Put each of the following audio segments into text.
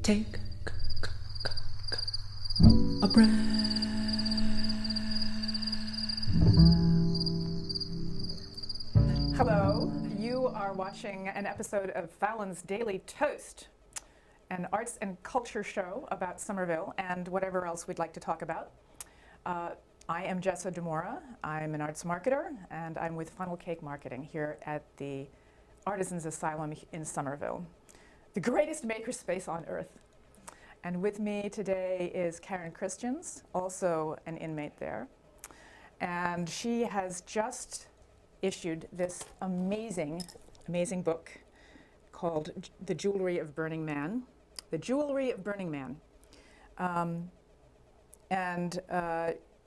Take a breath. Hello, you are watching an episode of Fallons Daily Toast, an arts and culture show about Somerville and whatever else we'd like to talk about. I am Jessa DeMora. I'm an arts marketer, and I'm with Funnel Cake Marketing here at the Artisans Asylum in Somerville, the greatest makerspace on earth. And with me today is Karen Christians, also an inmate there. And she has just issued this amazing book called The Jewelry of Burning Man. The Jewelry of Burning Man.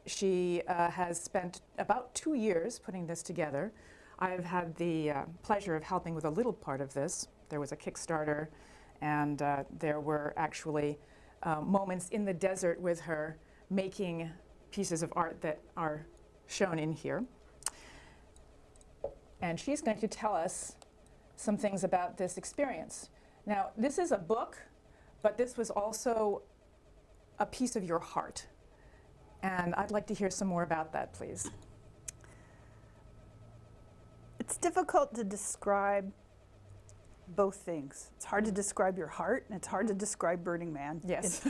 She has spent about 2 years putting this together. I've had the pleasure of helping with a little part of this. There was a Kickstarter, and there were actually moments in the desert with her making pieces of art that are shown in here. And she's going to tell us some things about this experience. Now, this is a book, but this was also a piece of your heart. And I'd like to hear some more about that, please. It's difficult to describe both things. It's hard to describe your heart, and it's hard to describe Burning Man. Yes.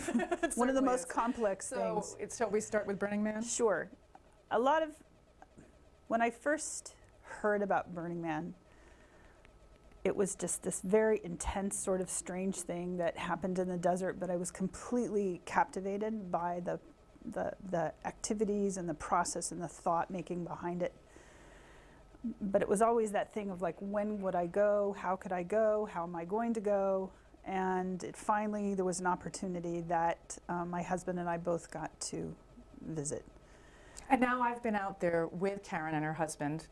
It's one of the most complex things. So we start with Burning Man? Sure. When I first heard about Burning Man, it was just this very intense, sort of strange thing that happened in the desert, but I was completely captivated by the activities and the process and the thought making behind it. But it was always that thing of like, when would I go? How could I go? How am I going to go? And finally, there was an opportunity that my husband and I both got to visit. And now I've been out there with Karen and her husband.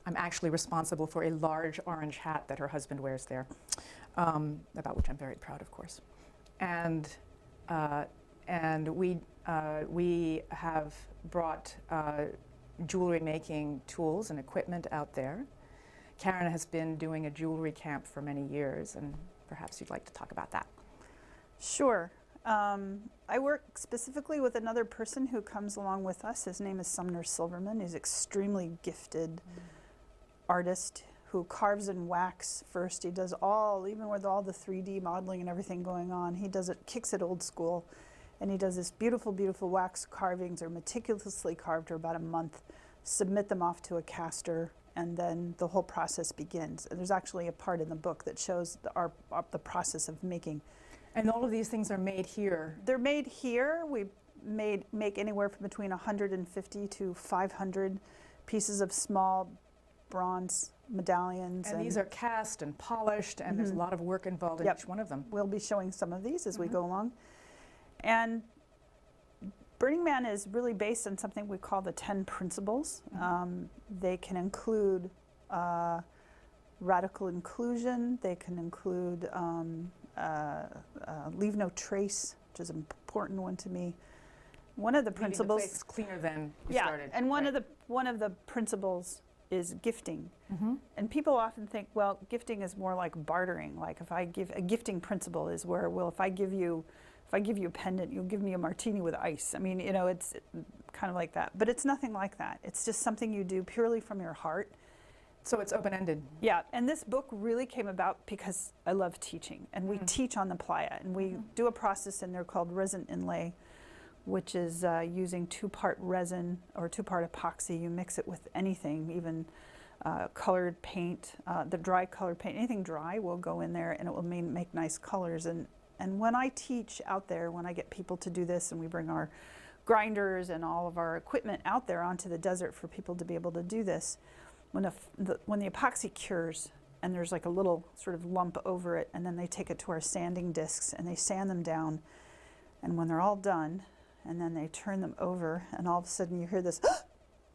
I'm actually responsible for a large orange hat that her husband wears there, about which I'm very proud, of course. And we have brought jewelry making tools and equipment out there. Karen has been doing a jewelry camp for many years, and perhaps you'd like to talk about that. Sure. I work specifically with another person who comes along with us. His name is Sumner Silverman. He's an extremely gifted artist who carves in wax first. He does even with all the 3D modeling and everything going on, he does it, kicks it old school. And he does this beautiful, beautiful wax carvings. They're meticulously carved for about a month, submit them off to a caster, and then the whole process begins. And there's actually a part in the book that shows the process of making. And all of these things are made here? They're made here. We make anywhere from between 150 to 500 pieces of small bronze medallions. And these are cast and polished, and there's a lot of work involved in each one of them. We'll be showing some of these as we go along. And Burning Man is really based on something we call the 10 principles. They can include radical inclusion. They can include leave no trace, which is an important one to me. One of the principles, the place is cleaner than you started. And one of the principles is gifting. And people often think, well, gifting is more like bartering. Like if I give a gifting principle is where, well, if I give you a pendant, you'll give me a martini with ice. I mean, you know, it's kind of like that. But it's nothing like that. It's just something you do purely from your heart. So it's open-ended. Yeah, and this book really came about because I love teaching. And we teach on the playa. And we do a process in there called resin inlay, which is using 2-part resin or 2-part epoxy. You mix it with anything, even colored paint, the dry colored paint. Anything dry will go in there and it will make nice colors. And when I teach out there, when I get people to do this and we bring our grinders and all of our equipment out there onto the desert for people to be able to do this, when the epoxy cures and there's like a little sort of lump over it, and then they take it to our sanding discs and they sand them down, and when they're all done, and then they turn them over, and all of a sudden you hear this,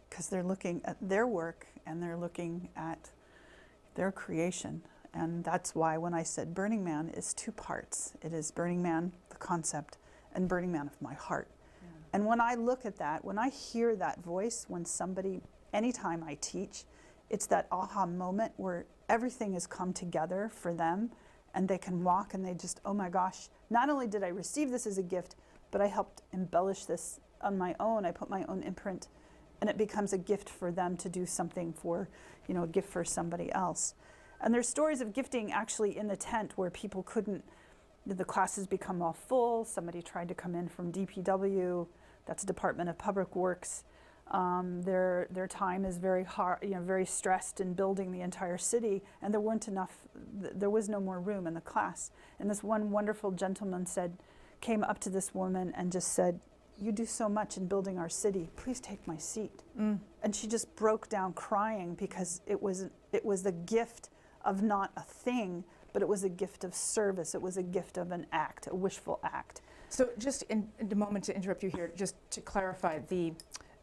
because they're looking at their work and they're looking at their creation. And that's why when I said Burning Man is 2 parts. It is Burning Man, the concept, and Burning Man of my heart. Yeah. And when I look at that, when I hear that voice, anytime I teach, it's that aha moment where everything has come together for them and they can walk and they just, oh my gosh, not only did I receive this as a gift, but I helped embellish this on my own. I put my own imprint, and it becomes a gift for them to do something for, you know, a gift for somebody else. And there's stories of gifting actually in the tent where people couldn't, the classes become all full. Somebody tried to come in from DPW, that's Department of Public Works. Their time is very hard, you know, very stressed in building the entire city, and there weren't enough, there was no more room in the class. And this one wonderful gentleman came up to this woman and just said, "You do so much in building our city, please take my seat." And she just broke down crying because it was the gift of not a thing, but it was a gift of service. It was a gift of an act, a wishful act. So just in a moment to interrupt you here, just to clarify, the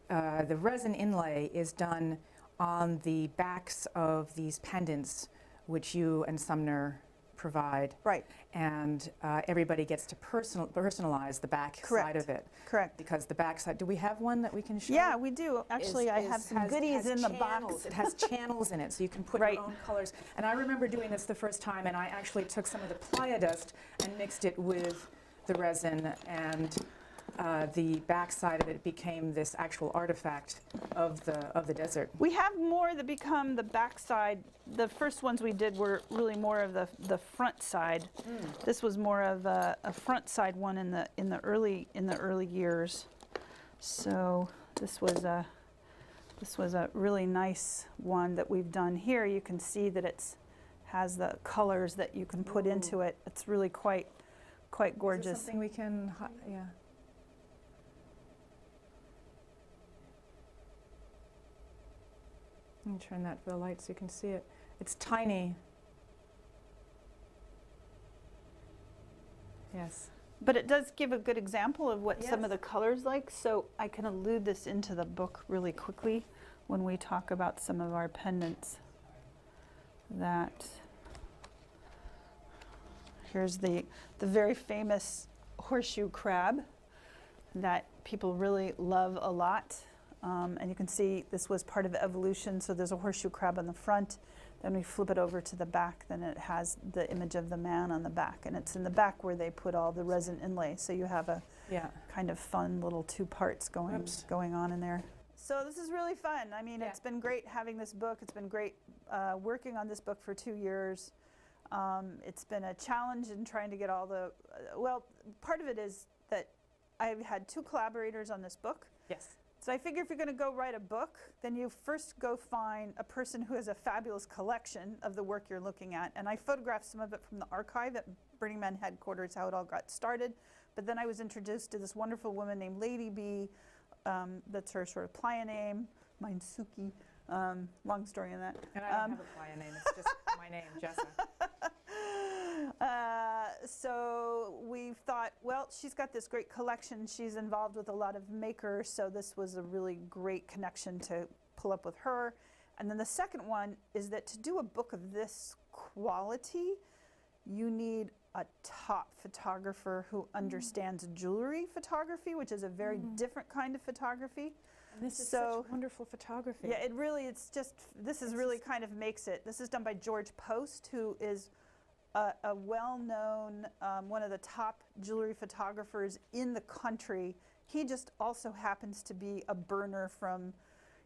resin inlay is done on the backs of these pendants, which you and Sumner provide. Right. And everybody gets to personalize the back Correct. side of it. Correct. Because the back side, do we have one that we can show? Yeah, we do. Actually, I have some goodies in the box. It has channels in it, so you can put Right. your own colors. And I remember doing this the first time, and I actually took some of the playa dust and mixed it with the resin, and the back side of it became this actual artifact of the desert. We have more that become the back side. The first ones we did were really more of the front side. This was more of a front side one in the early years. So this was a really nice one that we've done here. You can see that has the colors that you can put into it. It's really quite gorgeous. Is this something we can, yeah. Let me turn that for the light so you can see it. It's tiny. Yes. But it does give a good example of what some Yes. of the colors like. So I can allude this into the book really quickly when we talk about some of our pendants. Here's the very famous horseshoe crab that people really love a lot. And you can see this was part of evolution. So there's a horseshoe crab on the front. Then we flip it over to the back. Then it has the image of the man on the back. And it's in the back where they put all the resin inlay. So you have a kind of fun little two parts going on in there. So this is really fun. I mean, It's been great having this book. It's been great working on this book for 2 years. It's been a challenge in trying to get all the, part of it is that I've had 2 collaborators on this book. Yes. So I figure if you're going to go write a book, then you first go find a person who has a fabulous collection of the work you're looking at. And I photographed some of it from the archive at Burning Man headquarters, how it all got started. But then I was introduced to this wonderful woman named Lady B. That's her sort of playa name, mine's Suki. Long story on that. And I don't have a playa name, it's just my name, Jessa. So we thought, well, she's got this great collection. She's involved with a lot of makers, so this was a really great connection to pull up with her. And then the second one is that to do a book of this quality, you need a top photographer who understands jewelry photography, which is a very different kind of photography. And this is such wonderful photography. Yeah, this is really kind of makes it. This is done by George Post, who is a well-known, one of the top jewelry photographers in the country. He just also happens to be a burner from,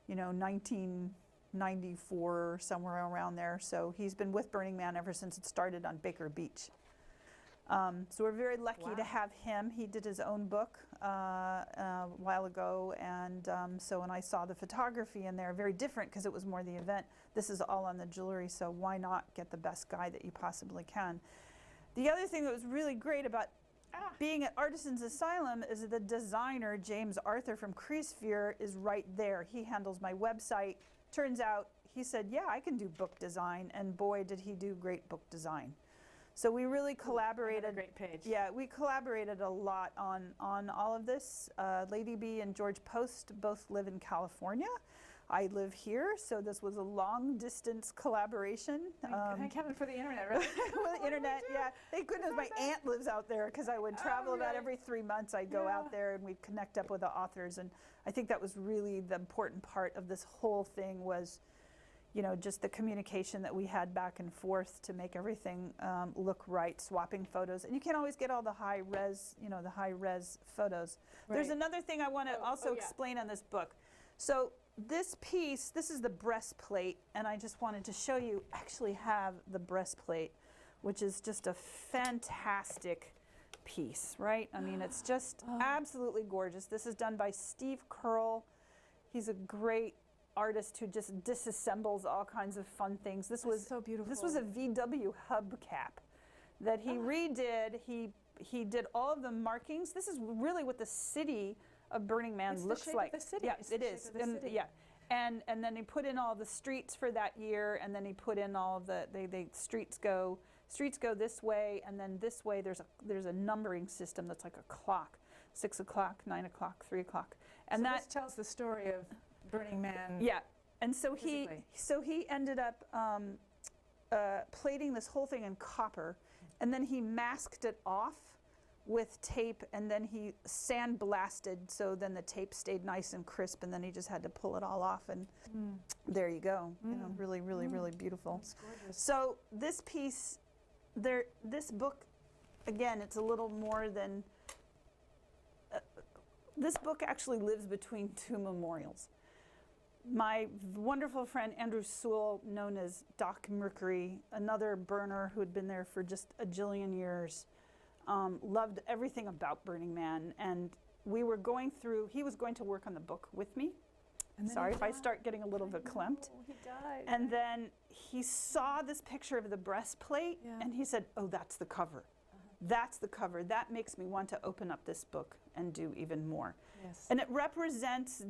1994 or somewhere around there. So he's been with Burning Man ever since it started on Baker Beach. So we're very lucky to have him. He did his own book a while ago, and so when I saw the photography in there, very different because it was more the event. This is all on the jewelry, so why not get the best guy that you possibly can? The other thing that was really great about being at Artisans Asylum is the designer, James Arthur from Creasphere, is right there. He handles my website. Turns out, he said, yeah, I can do book design, and boy, did he do great book design. So we really collaborated. Another great page. Yeah, we collaborated a lot on all of this. Lady B and George Post both live in California. I live here, so this was a long distance collaboration. Thank heaven for the internet, right? Well, the internet, yeah. Thank goodness my aunt lives out there because I would travel about every 3 months. I'd go out there and we'd connect up with the authors. And I think that was really the important part of this whole thing was, you know, just the communication that we had back and forth to make everything look right, swapping photos. And you can't always get all the high res, you know, the high res photos. There's Right. another thing I want to also yeah. explain on this book. So this piece, this is the breastplate, and I just wanted to show you, actually have the breastplate, which is just a fantastic piece, right? I mean, it's just absolutely gorgeous. This is done by Steve Curl. He's a great artist who just disassembles all kinds of fun things. This was so beautiful. This was a VW hubcap that he redid. He did all of the markings. This is really what the city of Burning Man It's looks the shape like. of the city. Yeah, It's the it shape is. of the And, city. yeah. And then he put in all the streets for that year, and then he put in all of the streets go this way, and then this way there's a numbering system that's like a clock, 6 o'clock, 9 o'clock, 3 o'clock, and So that this tells the story of Burning Man. yeah. And so Physically. he ended up plating this whole thing in copper, and then he masked it off with tape, and then he sandblasted, so then the tape stayed nice and crisp, and then he just had to pull it all off, and there you go. You know, really, really, really beautiful. It's gorgeous. So this piece, this book, again, it's a little more than. This book actually lives between two memorials. My wonderful friend Andrew Sewell, known as Doc Mercury, another burner who had been there for just a jillion years, loved everything about Burning Man, and we were going through. He was going to work on the book with me. And then Sorry he if I died. start getting a little bit clamped. Oh, he died. And then he saw this picture of the breastplate, Yeah. and he said, "Oh, that's the cover. That's the cover. That makes me want to open up this book and do even more." Yes. And it represents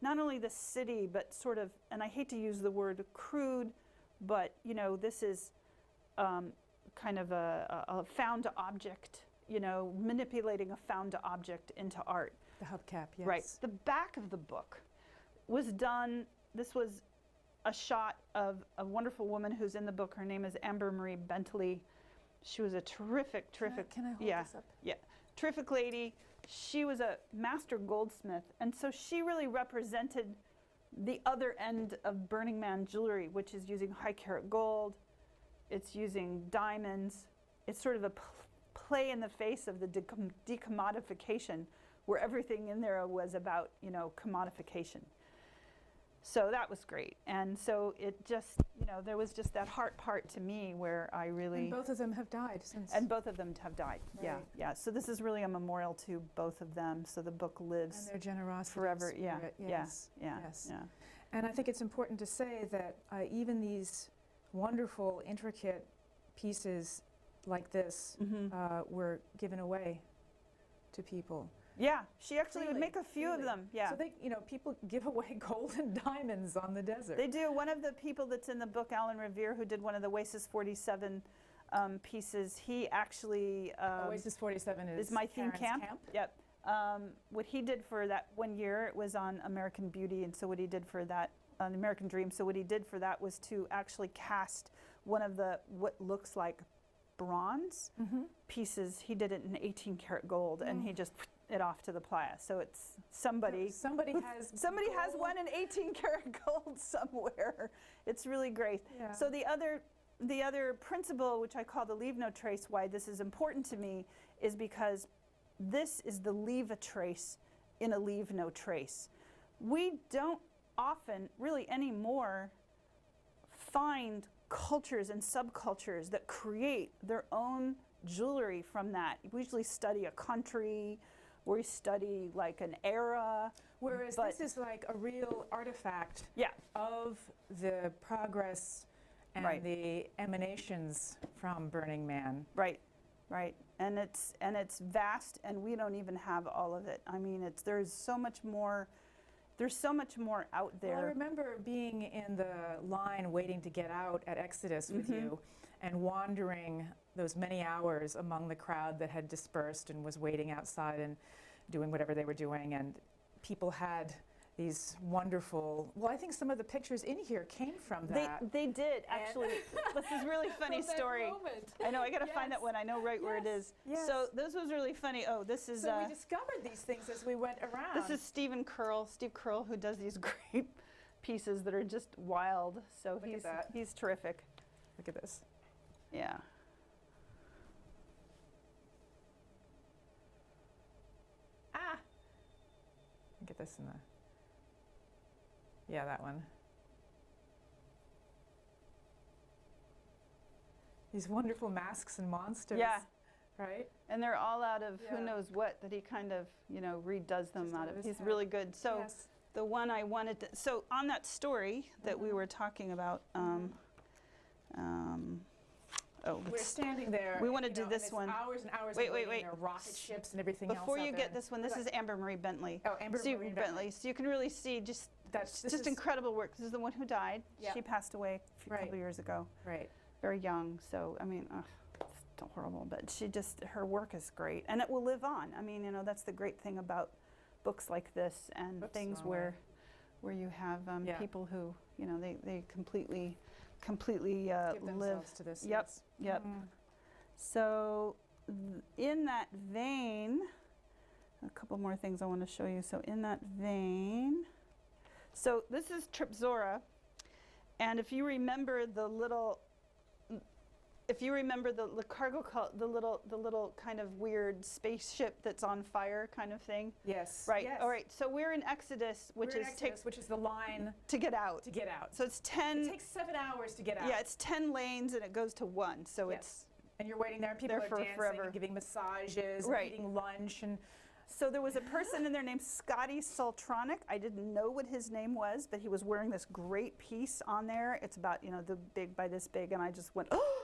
not only the city, but sort of, and I hate to use the word crude, but you know, this is kind of a found object, you know, manipulating a found object into art. The hubcap, yes. Right. The back of the book was done, this was a shot of a wonderful woman who's in the book. Her name is Amber Marie Bentley. She was a terrific. Can I hold yeah, this up? Yeah, terrific lady. She was a master goldsmith, and so she really represented the other end of Burning Man jewelry, which is using high carat gold. It's using diamonds. It's sort of a play in the face of the decommodification, where everything in there was about, you know, commodification. So that was great. And so it just, you know, there was just that heart part to me where I really... And both of them have died since. And both of them have died. Yeah, Right. yeah. So this is really a memorial to both of them. So the book And lives their generosity. forever. and Yeah, spirit. yeah, Yes. yeah, Yes. yeah. And I think it's important to say that even these wonderful, intricate pieces like this were given away to people. Yeah, she actually would Freely, make a few of freely. them. Yeah. So they, you know, people give away gold and diamonds on the desert. They do. One of the people that's in the book, Alan Revere, who did one of the Oasis 47 pieces, he actually Oasis 47 is my theme Karen's camp. Yep. What he did for that one year, it was on American Beauty, and so what he did for that, on American Dream, so what he did for that was to actually cast one of the, what looks like bronze pieces. He did it in 18 karat gold, and he just it off to the playa. So it's somebody has gold. one in 18 karat gold somewhere. It's really great. Yeah. So the other principle, which I call the leave no trace, why this is important to me, is because this is the leave a trace in a leave no trace. We don't often, really anymore, find cultures and subcultures that create their own jewelry from that. We usually study a country, we study like an era. Whereas this is like a real artifact Yeah. of the progress and Right. the emanations from Burning Man. Right, right. And it's vast, and we don't even have all of it. I mean, there's so much more out there. Well, I remember being in the line waiting to get out at Exodus with you and wandering those many hours among the crowd that had dispersed and was waiting outside and doing whatever they were doing. And people had these wonderful, well, I think some of the pictures in here came from that. They did, actually. This is a really funny From that story. moment. I know, I gotta find that Yes. one. I know right where it is. Yes. So this was really funny. Oh, this is So we discovered these things as we went around. this is Steve Curl, who does these great pieces that are just wild. So Look at that. he's terrific. Look at this. Yeah. Ah! Get this in the, yeah, that one. These wonderful masks and monsters. Yeah. Right? And they're all out of Yeah. who knows what that he kind of, redoes them Just out out of. of his He's head. really good. So Yes. the one I wanted to, so on that story that we were talking about, We're standing there. we wanna you do know, this and it's one. hours and hours. Wait, of wait, waiting. wait. There are rocket ships and everything before else you out get there. this one, this is Amber Marie Bentley. Oh, Amber So you- Marie Bentley. So you can really see just This just is incredible work. This is the one who died. Yeah. She passed away a Right. couple years ago, right. very young. So I mean, it's still horrible, but her work is great, and it will live on. I mean, that's the great thing about books like this and Oops, things wrong where way. you have Yeah. people who they completely Give live. themselves to this. Yep, yes. yep. So in that vein, a couple more things I want to show you. So in that vein, so this is Trip Zorah, and if you remember the cargo, the little kind of weird spaceship that's on fire kind of thing. Yes. Right. Yes. All right. So we're in Exodus, which We're in is Exodus, which is the line to get out. to get out. So it's 10. It takes 7 hours to get out. Yeah, it's 10 lanes and it goes to 1. So Yes. And you're waiting there, and people there are for dancing forever. and giving massages, Right. and eating lunch, and so there was a person in there named Scotty Sultronic. I didn't know what his name was, but he was wearing this great piece on there. It's about, the big by this big, and I just went, oh,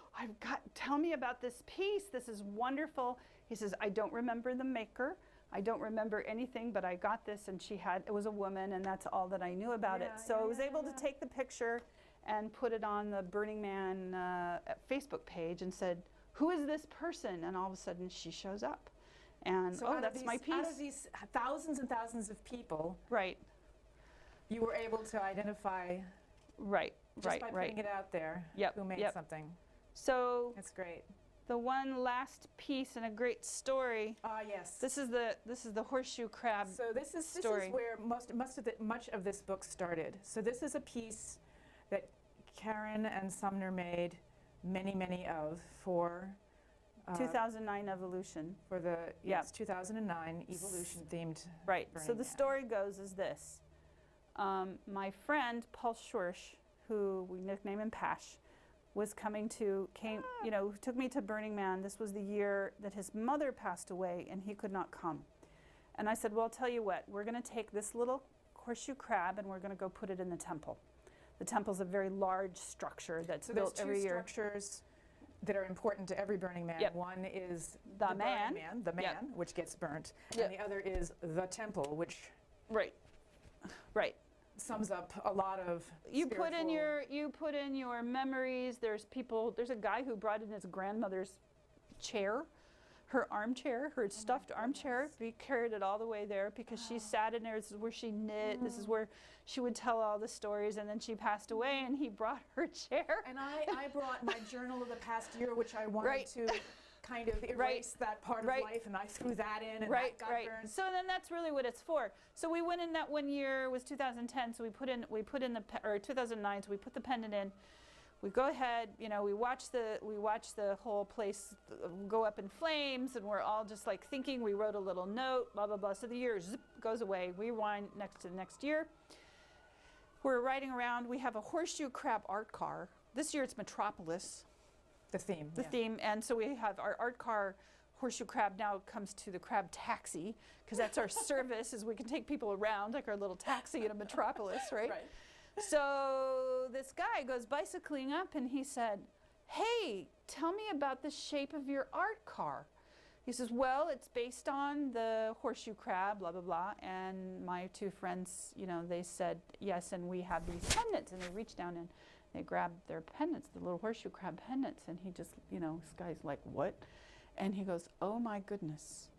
tell me about this piece. This is wonderful. He says, I don't remember the maker. I don't remember anything, but I got this, and it was a woman, and that's all that I knew about Yeah, it. So yeah, I was yeah, able yeah. to take the picture and put it on the Burning Man Facebook page and said, who is this person? And all of a sudden she shows up. And so out of that's my these- Out piece. of these thousands and thousands of people, Right, you were able to identify right, just right, by right. putting it out there Yep, who made yep. something. So That's great. the one last piece and a great story. Ah, yes. This is the horseshoe crab. So this is story. where much of this book started. So this is a piece that Karen and Sumner made many of for 2009 evolution. for the Yeah. 2009 evolution themed. Right. So Burning the Man. story goes as this. My friend Paul Schorsch, who we nickname him Pash, was took me to Burning Man. This was the year that his mother passed away and he could not come. And I said, well, I'll tell you what, we're going to take this little horseshoe crab and we're going to go put it in the temple. The temple's a very large structure that's So there's built two every year. structures that are important to every Burning Man. Yep. One is The Burning man. Man, the Yep. man, which gets burnt, Yep. and the other is the temple, which Right. Right. sums up a lot of You put in spiritual- your memories. There's a guy who brought in his grandmother's chair, her armchair, her stuffed armchair. We carried it all the way there because she sat in there. This is where she knit. This is where she would tell all the stories, and then she passed away and he brought her chair. And I brought my journal of the past year, which I wanted Right. to kind of erase that part Right. of life, and I threw that in, and Right, that got right. burned. So then that's really what it's for. So we went in that one year, it was 2010, so we put in or 2009, so we put the pendant in. We go ahead, we watch the whole place go up in flames, and we're all just like thinking. We wrote a little note, blah blah blah. So the year zip goes away. We rewind next year. We're riding around. We have a horseshoe crab art car. This year it's Metropolis, The theme. the yeah. theme, and so we have our art car. Horseshoe crab now comes to the crab taxi because that's our service, is we can take people around like our little taxi in a Metropolis, right? Right. So this guy goes bicycling up and he said, hey, tell me about the shape of your art car. He says, well, it's based on the horseshoe crab, blah, blah, blah. And my two friends, they said, yes, and we have these pendants. And they reached down and they grabbed their pendants, the little horseshoe crab pendants. And he just, this guy's like, what? And he goes, oh my goodness.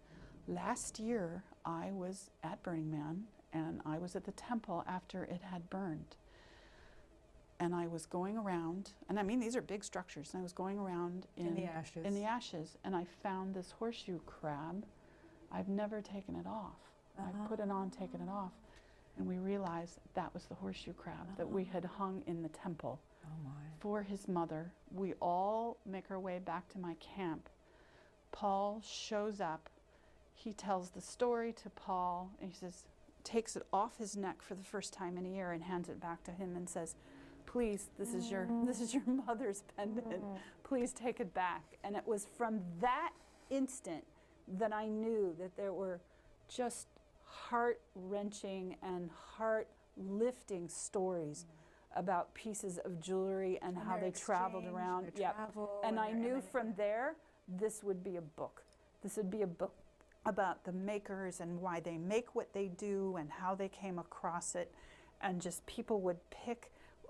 Last year I was at Burning Man and I was at the temple after it had burned. And I was going around, and I mean, these are big structures, and I was going around In the ashes. in the ashes, and I found this horseshoe crab. I've never taken it off. I've put it on, taken it off. And we realized that was the horseshoe crab that we had hung in the temple Oh my. for his mother. We all make our way back to my camp. Paul shows up. He tells the story to Paul, and he says, takes it off his neck for the first time in a year and hands it back to him and says, please, this is your mother's pendant. Please take it back. And it was from that instant that I knew that there were just heart-wrenching and heart-lifting stories about pieces of jewelry and how they traveled around. And I knew from there, this would be a book. This would be a book about the makers and why they make what they do and how they came across it. And just people would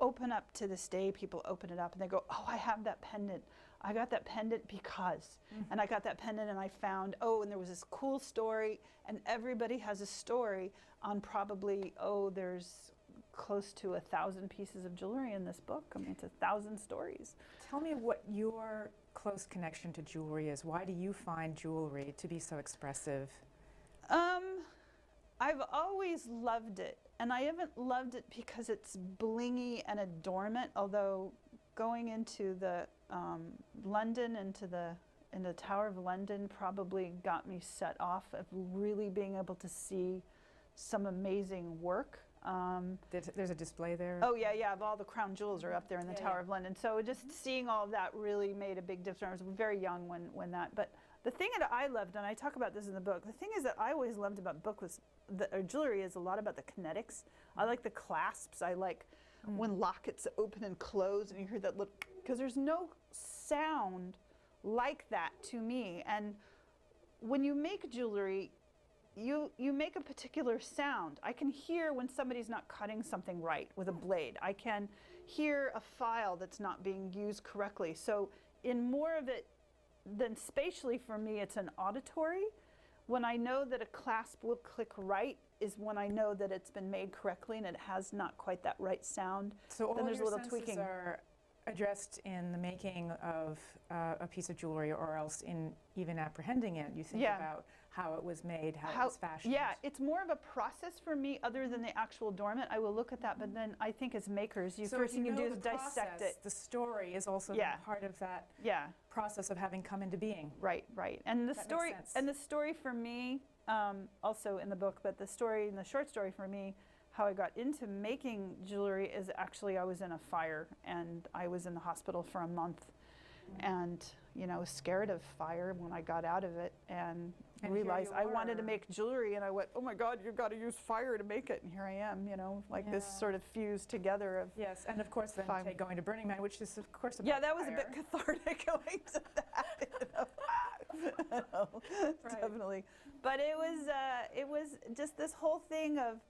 open up to this day, people open it up and they go, oh, I have that pendant. I got that pendant because, and I got that pendant and I found, oh, and there was this cool story, and everybody has a story on probably, oh, there's close to 1,000 pieces of jewelry in this book. I mean, it's 1,000 stories. Tell me what your close connection to jewelry is. Why do you find jewelry to be so expressive? I've always loved it, and I haven't loved it because it's blingy and adornment, although going into the London, into the Tower of London probably got me set off of really being able to see some amazing work. There's a display there? Oh yeah, of all the crown jewels are up there in the Tower of London. So just seeing all of that really made a big difference. I was very young when that, but the thing that I loved, and I talk about this in the book, the thing is that I always loved about book was, jewelry is a lot about the kinetics. I like the clasps. I like when lockets open and close and you hear that little, because there's no sound like that to me. And when you make jewelry, you make a particular sound. I can hear when somebody's not cutting something right with a blade. I can hear a file that's not being used correctly. So in more of it than spatially for me, it's an auditory. When I know that a clasp will click right is when I know that it's been made correctly and it has not quite that right sound. So all then there's your a little senses tweaking. are addressed in the making of a piece of jewelry, or else in even apprehending it. You think about how it was made, how it was fashioned. Yeah, it's more of a process for me other than the actual adornment. I will look at that, but then I think as makers, So first if you thing you do know is the dissect process, it. the story is also part of that process of having come into being. Right. And the That story, makes sense. and the story for me, also in the book, but the story and the short story for me, how I got into making jewelry is actually I was in a fire and I was in the hospital for a month, and was scared of fire when I got out of it and realized I wanted to make jewelry, and I went, oh my God, you've got to use fire to make it, and here I am, this sort of fused together of Yes, and of course then going to Burning Man, which is of course about that was fire. a bit cathartic going to that, definitely. But it was just this whole thing of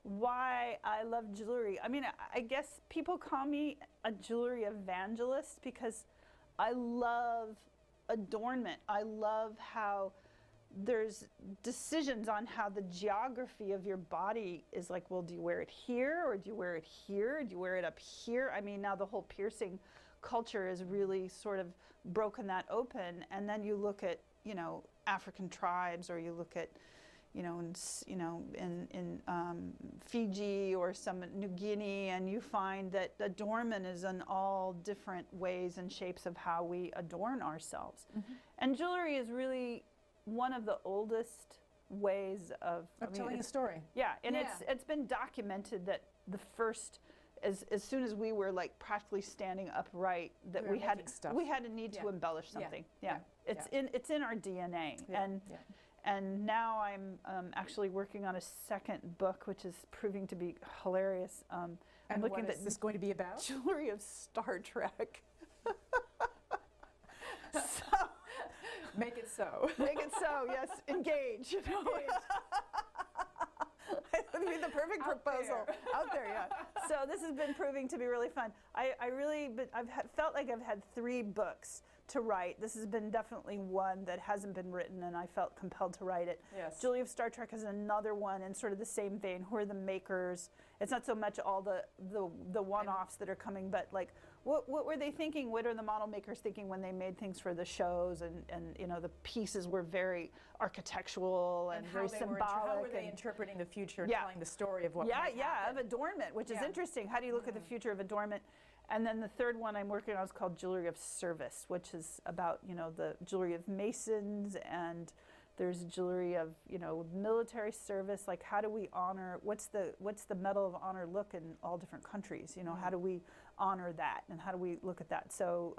why I love jewelry. I mean, I guess people call me a jewelry evangelist because I love adornment. I love how there's decisions on how the geography of your body is like, well, do you wear it here, or do you wear it here? Do you wear it up here? I mean, now the whole piercing culture has really sort of broken that open. And then you look at, African tribes, or you look at, in Fiji or some New Guinea, and you find that adornment is in all different ways and shapes of how we adorn ourselves. And jewelry is really one of the oldest ways of telling a story. Yeah, and it's been documented that the first, as soon as we were like practically standing upright, that we had a need to embellish something. It's in our DNA. And now I'm actually working on a second book, which is proving to be hilarious. And what is this going to be about? Jewelry of Star Trek. Make it so. Make it so, yes. Engage. It would be the perfect proposal. Out there, yeah. So this has been proving to be really fun. I've felt like I've had 3 books to write. This has been definitely one that hasn't been written, and I felt compelled to write it. Yes. Jewelry of Star Trek is another one in sort of the same vein. Who are the makers? It's not so much all the one-offs that are coming, but like what were they thinking? What are the model makers thinking when they made things for the shows? And you know, the pieces were very architectural and very symbolic. How were they interpreting the future and telling the story of what might happen? Of adornment, which is interesting. How do you look at the future of adornment? And then the third one I'm working on is called Jewelry of Service, which is about, you know, the jewelry of Masons, and there's jewelry of, you know, military service. Like, how do we honor, what's the Medal of Honor look in all different countries? You know, how do we honor that, and how do we look at that? So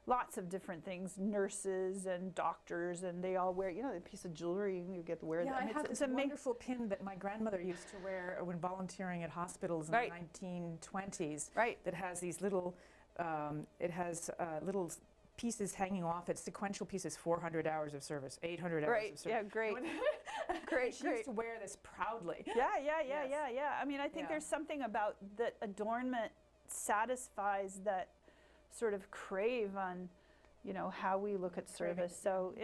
lots of different things, nurses and doctors, and they all wear, you know, a piece of jewelry, you get to wear that. I have this wonderful pin that my grandmother used to wear when volunteering at hospitals in the 1920s. Right. That has these little, little pieces hanging off it, sequential pieces, 400 hours of service, 800 hours of service. Yeah, great. She used to wear this proudly. Yeah. I mean, I think there's something about that adornment satisfies that sort of crave on, you know, how we look at service. So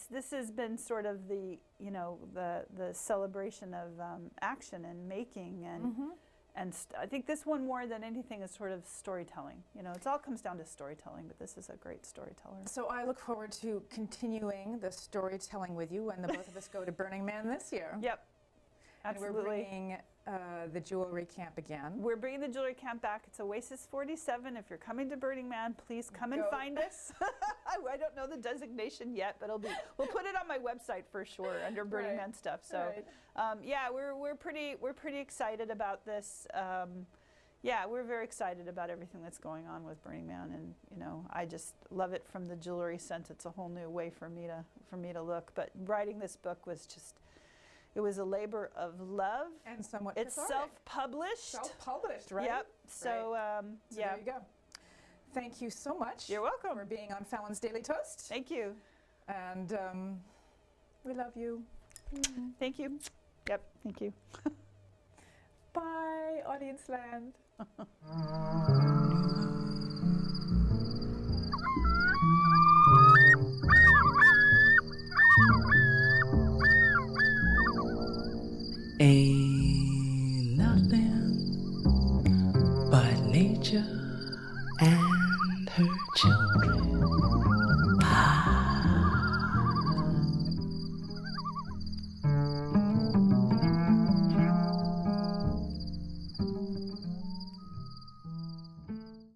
this has been sort of the, you know, the celebration of action and making, and I think this one more than anything is sort of storytelling. You know, it all comes down to storytelling, but this is a great storyteller. So I look forward to continuing the storytelling with you when the both of us go to Burning Man this year. Yep, absolutely. And we're bringing the jewelry camp again. We're bringing the jewelry camp back. It's Oasis 47. If you're coming to Burning Man, please come and find us. I don't know the designation yet, but we'll put it on my website for sure under Burning Man stuff. So, yeah, we're pretty excited about this. Yeah, we're very excited about everything that's going on with Burning Man, and you know, I just love it from the jewelry sense. It's a whole new way for me to look. But writing this book was just. It was a labor of love. And somewhat It's cathartic. self-published. Self-published, right? Yep. So, So there you go. Thank you so much. You're welcome. For being on Fallon's Daily Toast. Thank you. And we love you. Thank you. Yep, thank you. Bye, audience land. Ain't nothing but nature and her children.